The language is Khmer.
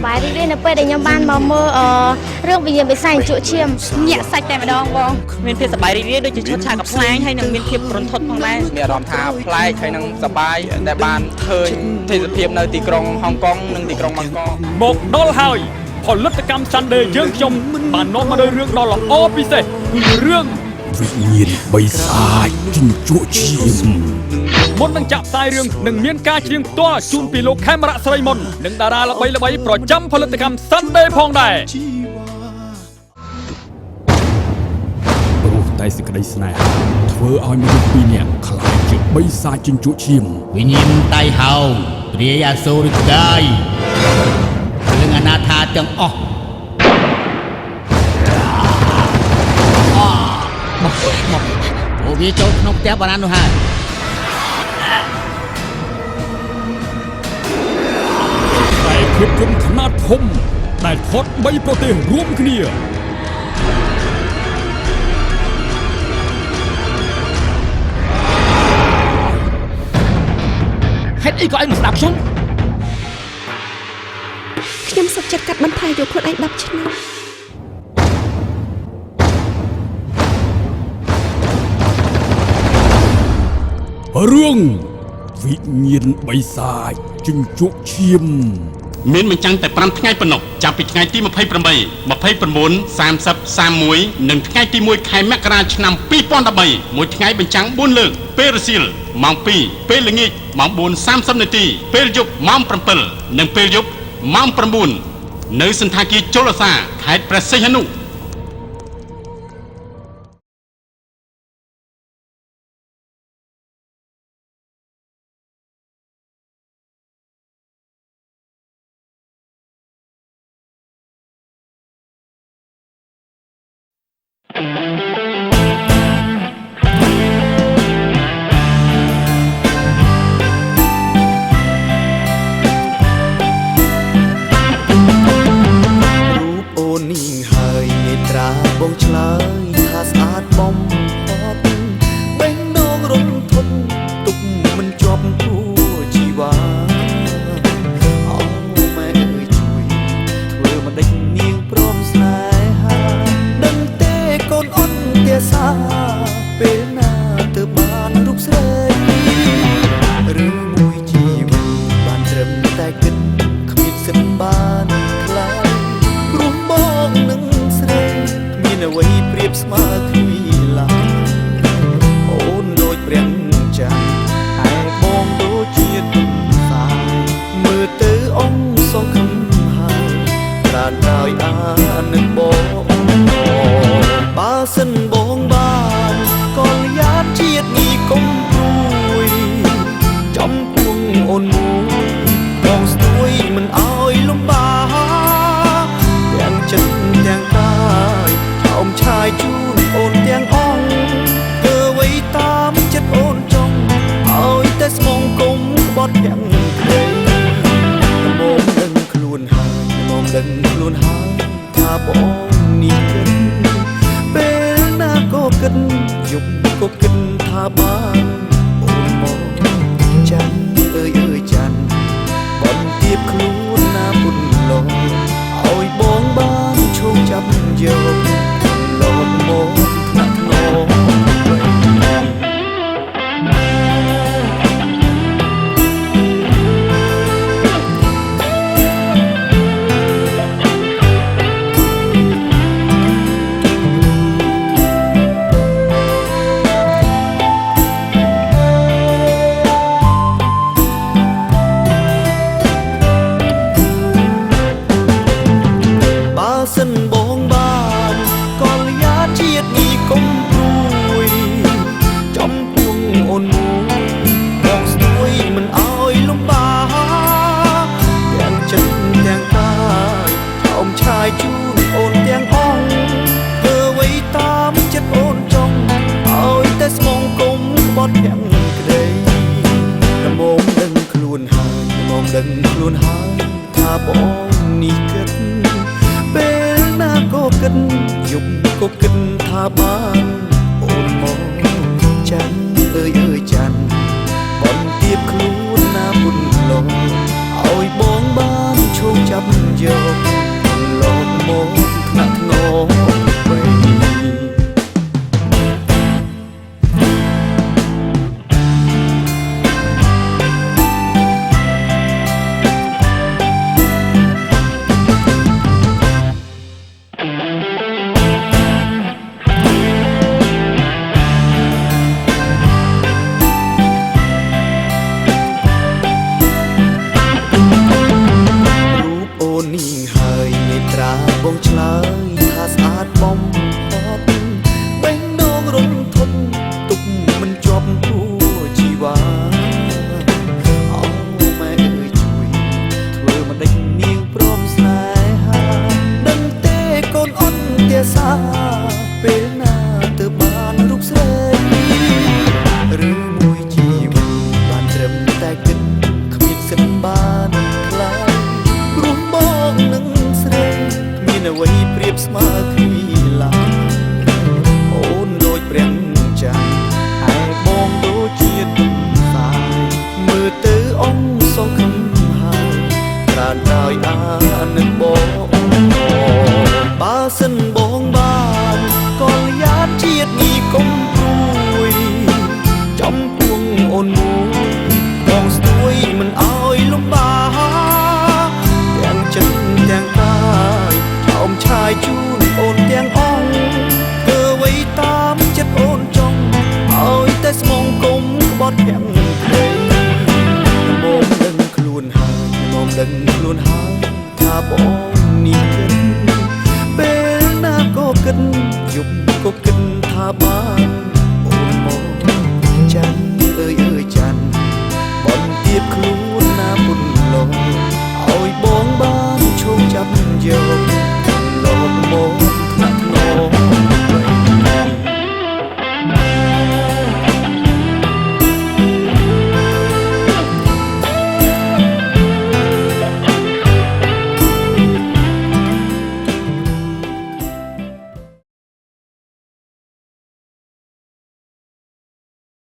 បាយរីករាយនៅពេលដែលខ្ញុំបានមកមើលរឿងវិញ្ញាណបិសាចជក់ឈាមញាក់សាច់តែម្ដងបងមានភាពសប្បាយរីករាយដូចជាឈុតឆាកកំ pl ែងហើយនឹងមានភាពរន្ធត់ផងដែរមានអារម្មណ៍ថាប្លែកហើយនឹងសប្បាយដែលបានឃើញទេសភាពនៅទីក្រុងហុងកុងនិងទីក្រុងបាងកកមកដល់ហើយផលិតកម្ម Sunday យើងខ្ញុំបាននាំមកនូវរឿងដ៏ល្អពិសេសគឺរឿងវិញ្ញាណបិសាចជំជក់ឈាមមុននឹងចាក់ផ្សាយរឿងនឹងមានការច្រៀងផ្ទាល់ជូនពីលោកខេមរៈស្រីមុននិងតារាល្បីៗប្រចាំផលិតកម្ម Sunday ផងដែរព្រោះតែសេចក្តីស្នេហាធ្វើឲ្យមនុស្សពីរនាក់ខ្លាចជាបិសាចជំជក់ឈាមវិញ្ញាណតៃហោព្រាយអសូរិកាយរឿងអនាថាទាំងអស់មកអូវាចូលក្នុងផ្ទះបារាណនោះហើយតែភាពយន្តខ្នាតធំដែលថត3ប្រទេសរួមគ្នាហេតុអីក៏ឯងមិនស្ដាប់ខ្ញុំសុខចិត្តកាត់បន្ថយយកខ្លួនឯង10ឆ្នាំរឿងវិញ្ញាណបិសាចជំជក់ឈាមមានបញ្ចាំងតែ5ថ្ងៃប៉ុណ្ណោះចាប់ពីថ្ងៃទី28 29 30 31និងថ្ងៃទី1ខែមករាឆ្នាំ2013មួយថ្ងៃបញ្ចាំង4លើកពេលរសៀលម៉ោង2ពេលល្ងាចម៉ោង 4:30 នាទីពេលយប់ម៉ោង 7និងពេលយប់ម៉ោង 9នៅសន្តាគារជលសាខេត្តព្រះសីហនុបងឆ្លើយថាស្អាតបំផុតបេះដូងរន្ធត់ទុកមិនជាប់គូជីវ៉ាអោម៉ែអើយជួយធ្វើមិនដេចនាងព្រមស្នេហាដឹងទេកូនអន់ទាសាពេលណាទៅបានរូបស្រីឬមួយជីវិតបានត្រឹមតែគិតគ្មានសិនបានខ្លាចព្រោះបងនឹងស្រីអ្វីប្រៀបស្មើគ្នាឡើយអូនដូចព្រះច័ន្ទឯបងដូចជាទឹកសាយមើលទៅអង្គសង្ឃឹមហើយត្រានហើយអានឹងបងបើសិនបងបានក៏យ៉ាតជាតិនេះកុំព្រួយចំពោះអូនមួយបងស្ទួយមិនអោយលំបាកទាំងចិត្តទាំងកាយអមឆាយជូនអូនទាំងអង្គធ្វើអ្វីតាមចិត្តអូនចង់ឲ្យតែស្មងគុំក្បត់ទាំងព្រៃមកដឹងខ្លួនហើយមកដឹងខ្លួនហើយថាបងនេះគិតពេលណាក៏គិតយប់ក៏គិតថាបានអូនមកចាន់អើយអើយចាន់បន្ទាបខ្លួនណាពុនលោឲ្យបងបានឈោងចាប់យកលោតមកថ្នាក់ថ្នមបើសិនបងបានក៏យ៉ាជាតិនេះកុំព្រួយចំពោះអូនមួយបងស្ទួយមិនអោយលំបាកទាំងចិត្តទាំងកាយអមឆាយជូនអូនទាំងអង្គធ្វើអ្វីតាមចិត្តអូនចង់ឲ្យតែស្មងគុំក្បត់ទាំងក្តីតែមកដឹងខ្លួនហើយមកដឹងខ្លួនហើយថាបងនេះគិតពេលណាក៏គិតយប់ក៏គិតថាបានអូនមកចាន់អើយអើយចាន់បន្ទាបខ្លួនណាពុនលោឲ្យបងបានឈោងចាប់យក ក្តីមកដឹងខ្លួនហើយមកដឹងខ្លួនហើយថាបងនេះគិតពេលណាក៏គិតយប់ក៏គិតថាបានអូនមកចាំ